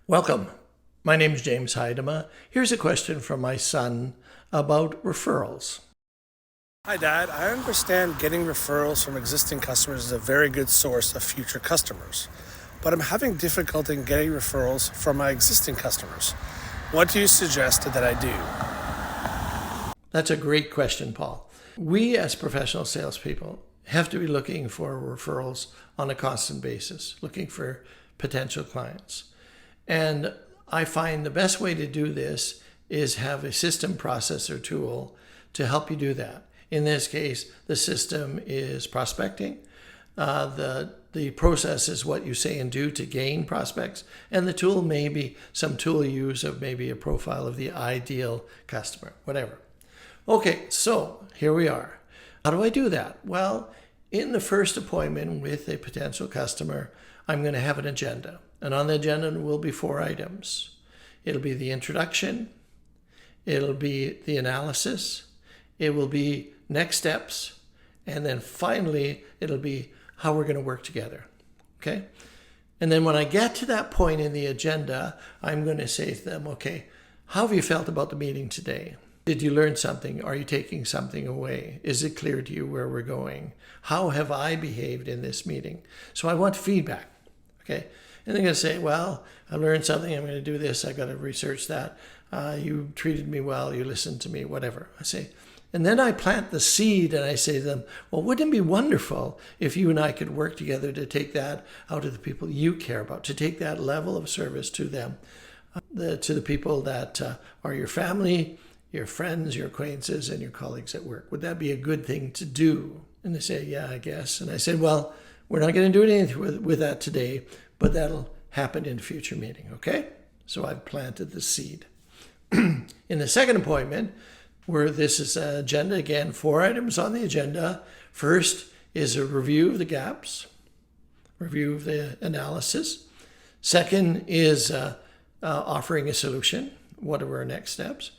Welcome. My name is James Heidema. Here's a question from my son about referrals. Hi, Dad. I understand getting referrals from existing customers is a very good source of future customers, but I'm having difficulty in getting referrals from my existing customers. What do you suggest that I do? That's a great question, Paul. We as professional salespeople have to be looking for referrals on a constant basis, looking for potential clients. And I find the best way to do this is have a system processor tool to help you do that. In this case, the system is prospecting. The process is what you say and do to gain prospects. And the tool may be some tool you use of maybe a profile of the ideal customer, whatever. Okay, so here we are. How do I do that? Well, in the first appointment with a potential customer, I'm going to have an agenda. And on the agenda will be 4 items. It'll be the introduction. It'll be the analysis. It will be next steps. And then finally, it'll be how we're going to work together. Okay? And then when I get to that point in the agenda, I'm going to say to them, okay, how have you felt about the meeting today? Did you learn something? Are you taking something away? Is it clear to you where we're going? How have I behaved in this meeting? So I want feedback. Okay? And they're going to say, well, I learned something. I'm going to do this. I got to research that. You treated me well. You listened to me, whatever. I say, and then I plant the seed and I say to them, well, wouldn't it be wonderful if you and I could work together to take that out to the people you care about, to take that level of service to them, to the people that are your family, your friends, your acquaintances, and your colleagues at work. Would that be a good thing to do? And they say, yeah, I guess. And I said, well, we're not going to do anything with that today, but that'll happen in a future meeting, okay? So I've planted the seed. In the second appointment, where this is an agenda, again, 4 items on the agenda. First is a review of the gaps, review of the analysis. Second is offering a solution. What are our next steps?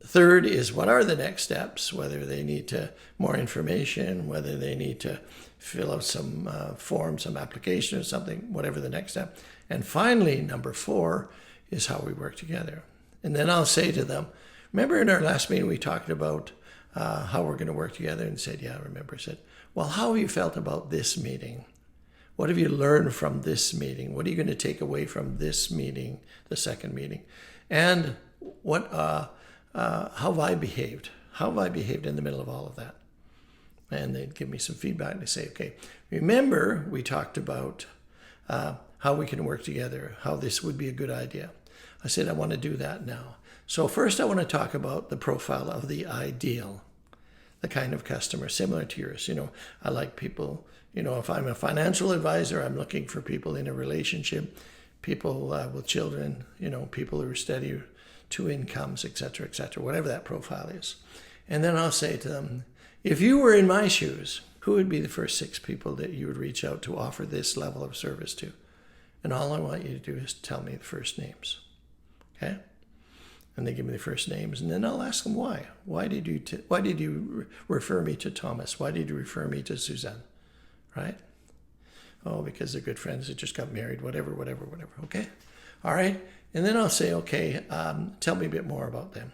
Third is what are the next steps, whether they need more information, whether they need to fill out some form, some application or something, whatever the next step. And finally, number 4 is how we work together. And then I'll say to them, remember in our last meeting we talked about how we're going to work together, and said, yeah, I remember. I said, well, how have you felt about this meeting? What have you learned from this meeting? What are you going to take away from this meeting, the second meeting? And how have I behaved? How have I behaved in the middle of all of that? And they'd give me some feedback and they say, okay, remember we talked about how we can work together, how this would be a good idea. I said, I want to do that now. So first I want to talk about the profile of the ideal, the kind of customer similar to yours. I like people, if I'm a financial advisor, I'm looking for people in a relationship, people with children, people who are steady, 2 incomes, etc., whatever that profile is. And then I'll say to them, if you were in my shoes, who would be the first 6 people that you would reach out to offer this level of service to? And all I want you to do is tell me the first names. Okay? And they give me the first names, and then I'll ask them why. Why did you refer me to Thomas? Why did you refer me to Suzanne? Right? Oh, because they're good friends that just got married, whatever. Okay? All right? And then I'll say, okay, tell me a bit more about them.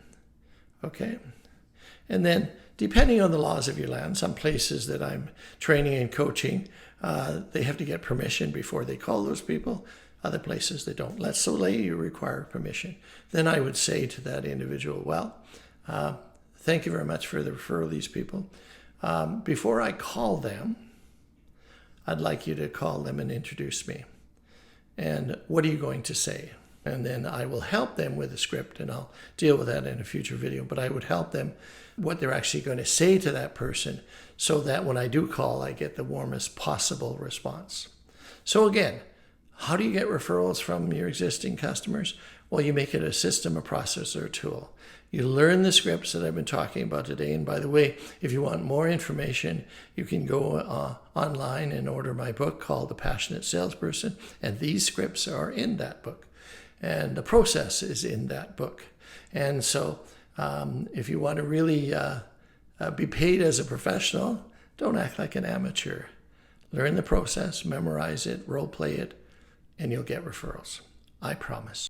Okay? And then, depending on the laws of your land, some places that I'm training and coaching, they have to get permission before they call those people. Other places they don't. Let's say you require permission. Then I would say to that individual, well, thank you very much for the referral of these people. Before I call them, I'd like you to call them and introduce me. And what are you going to say? And then I will help them with a script, and I'll deal with that in a future video. But I would help them what they're actually going to say to that person so that when I do call, I get the warmest possible response. So again, how do you get referrals from your existing customers? Well, you make it a system, a processor, a tool. You learn the scripts that I've been talking about today. And by the way, if you want more information, you can go online and order my book called The Passionate Salesperson. And these scripts are in that book. And the process is in that book. And so if you want to really be paid as a professional, don't act like an amateur. Learn the process, memorize it, role play it, and you'll get referrals. I promise.